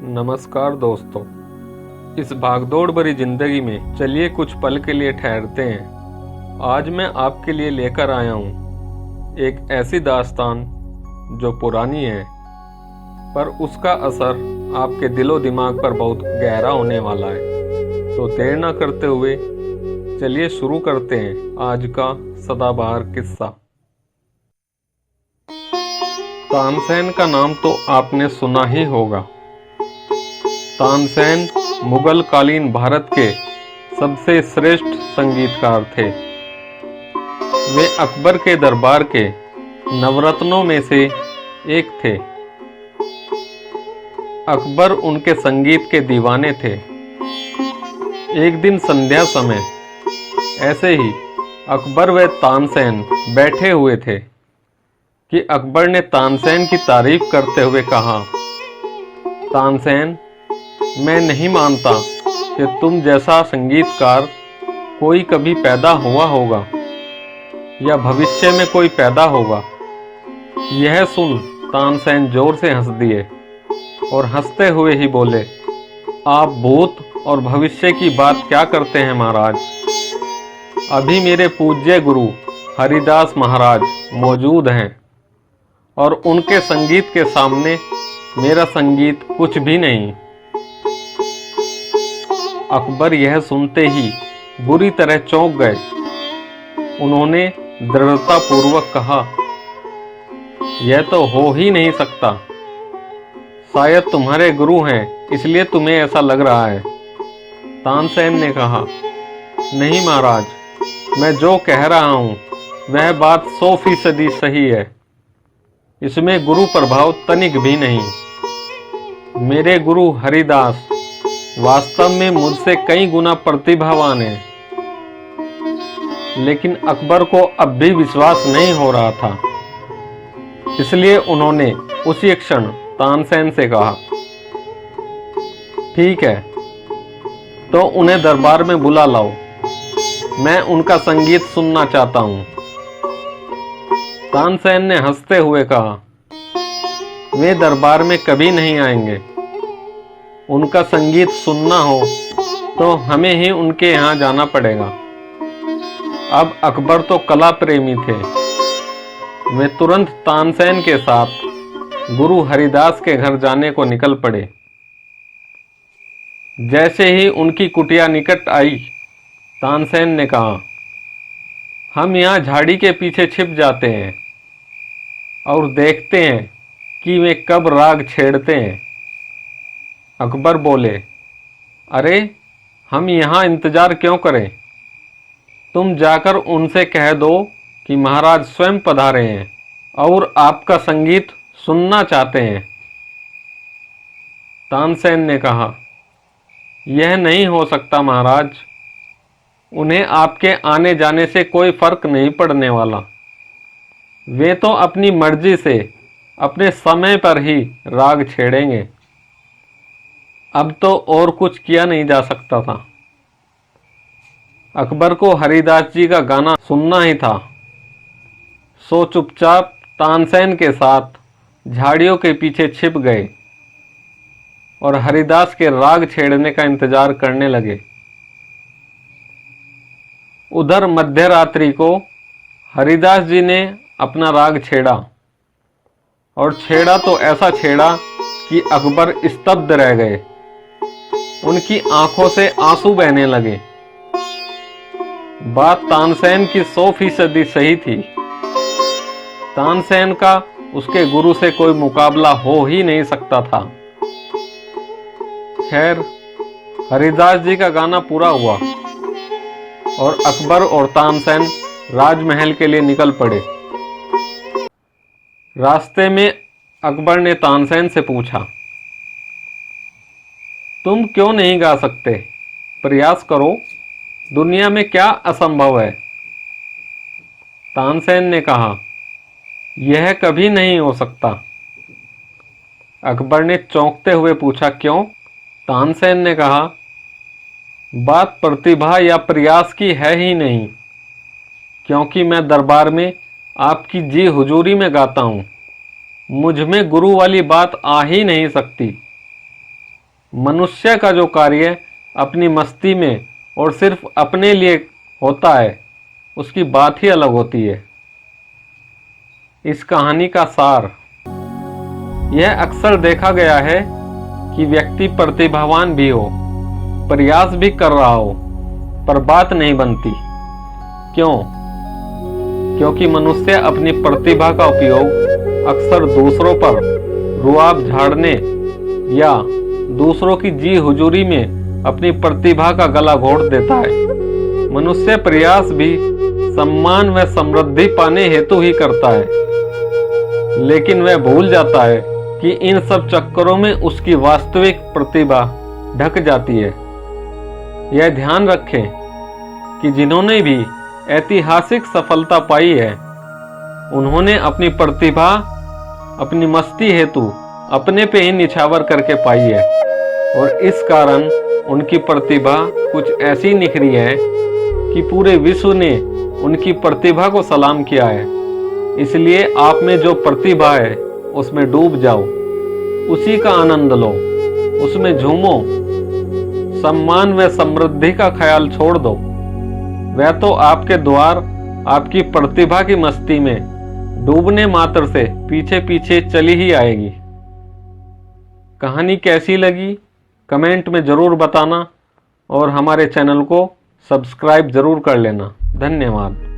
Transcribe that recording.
नमस्कार दोस्तों। इस भागदौड़ भरी जिंदगी में चलिए कुछ पल के लिए ठहरते हैं। आज मैं आपके लिए लेकर आया हूँ एक ऐसी दास्तान जो पुरानी है, पर उसका असर आपके दिलो दिमाग पर बहुत गहरा होने वाला है। तो देर ना करते हुए चलिए शुरू करते हैं आज का सदाबहार किस्सा। तानसेन का नाम तो आपने सुना ही होगा। तानसेन मुगल कालीन भारत के सबसे श्रेष्ठ संगीतकार थे। वे अकबर के दरबार के नवरत्नों में से एक थे। अकबर उनके संगीत के दीवाने थे। एक दिन संध्या समय ऐसे ही अकबर व तानसेन बैठे हुए थे कि अकबर ने तानसेन की तारीफ करते हुए कहा, तानसेन, मैं नहीं मानता कि तुम जैसा संगीतकार कोई कभी पैदा हुआ होगा या भविष्य में कोई पैदा होगा। यह सुन तानसेन जोर से हंस दिए और हंसते हुए ही बोले, आप भूत और भविष्य की बात क्या करते हैं महाराज। अभी मेरे पूज्य गुरु हरिदास महाराज मौजूद हैं और उनके संगीत के सामने मेरा संगीत कुछ भी नहीं। अकबर यह सुनते ही बुरी तरह चौंक गए। उन्होंने दृढ़तापूर्वक कहा, यह तो हो ही नहीं सकता। शायद तुम्हारे गुरु हैं इसलिए तुम्हें ऐसा लग रहा है। तानसेन ने कहा, नहीं महाराज, मैं जो कह रहा हूँ वह बात 100% सही है। इसमें गुरु प्रभाव तनिक भी नहीं। मेरे गुरु हरिदास वास्तव में मुझसे कई गुना प्रतिभावान है। लेकिन अकबर को अब भी विश्वास नहीं हो रहा था। इसलिए उन्होंने उसी क्षण तानसेन से कहा, ठीक है, तो उन्हें दरबार में बुला लाओ। मैं उनका संगीत सुनना चाहता हूं। तानसेन ने हंसते हुए कहा, वे दरबार में कभी नहीं आएंगे। उनका संगीत सुनना हो तो हमें ही उनके यहाँ जाना पड़ेगा। अब अकबर तो कला प्रेमी थे। वे तुरंत तानसेन के साथ गुरु हरिदास के घर जाने को निकल पड़े। जैसे ही उनकी कुटिया निकट आई, तानसेन ने कहा, हम यहाँ झाड़ी के पीछे छिप जाते हैं और देखते हैं कि वे कब राग छेड़ते हैं। अकबर बोले, अरे हम यहाँ इंतजार क्यों करें। तुम जाकर उनसे कह दो कि महाराज स्वयं पधारे हैं और आपका संगीत सुनना चाहते हैं। तानसेन ने कहा, यह नहीं हो सकता महाराज। उन्हें आपके आने जाने से कोई फर्क नहीं पड़ने वाला। वे तो अपनी मर्जी से अपने समय पर ही राग छेड़ेंगे। अब तो और कुछ किया नहीं जा सकता था। अकबर को हरिदास जी का गाना सुनना ही था। सो चुपचाप तानसेन के साथ झाड़ियों के पीछे छिप गए और हरिदास के राग छेड़ने का इंतजार करने लगे। उधर मध्य रात्रि को हरिदास जी ने अपना राग छेड़ा और छेड़ा तो ऐसा छेड़ा कि अकबर स्तब्ध रह गए। उनकी आंखों से आंसू बहने लगे। बात तानसेन की 100% सही थी। तानसेन का उसके गुरु से कोई मुकाबला हो ही नहीं सकता था। खैर, हरिदास जी का गाना पूरा हुआ और अकबर और तानसेन राजमहल के लिए निकल पड़े। रास्ते में अकबर ने तानसेन से पूछा, तुम क्यों नहीं गा सकते? प्रयास करो, दुनिया में क्या असंभव है। तानसेन ने कहा, यह कभी नहीं हो सकता। अकबर ने चौंकते हुए पूछा, क्यों? तानसेन ने कहा, बात प्रतिभा या प्रयास की है ही नहीं, क्योंकि मैं दरबार में आपकी जी हुजूरी में गाता हूँ। मुझ में गुरु वाली बात आ ही नहीं सकती। मनुष्य का जो कार्य अपनी मस्ती में और सिर्फ अपने लिए होता है, उसकी बात ही अलग होती है। इस कहानी का सार यह अक्सर देखा गया है कि व्यक्ति प्रतिभावान भी हो, प्रयास भी कर रहा हो, पर बात नहीं बनती। क्यों? क्योंकि मनुष्य अपनी प्रतिभा का उपयोग अक्सर दूसरों पर रुआब झाड़ने या दूसरों की जी हुजूरी में अपनी प्रतिभा का गला घोट देता है। मनुष्य प्रयास भी सम्मान व समृद्धि पाने हेतु ही करता है, लेकिन वह भूल जाता है कि इन सब चक्करों में उसकी वास्तविक प्रतिभा ढक जाती है। यह ध्यान रखें कि जिन्होंने भी ऐतिहासिक सफलता पाई है, उन्होंने अपनी प्रतिभा अपनी मस्ती हेतु अपने पे ही निछावर करके पाई है, और इस कारण उनकी प्रतिभा कुछ ऐसी निखरी है कि पूरे विश्व ने उनकी प्रतिभा को सलाम किया है। इसलिए आप में जो प्रतिभा है उसमें डूब जाओ, उसी का आनंद लो, उसमें झूमो। सम्मान व समृद्धि का ख्याल छोड़ दो, वह तो आपके द्वार आपकी प्रतिभा की मस्ती में डूबने मात्र से पीछे पीछे चली ही आएगी। कहानी कैसी लगी कमेंट में ज़रूर बताना, और हमारे चैनल को सब्सक्राइब ज़रूर कर लेना। धन्यवाद।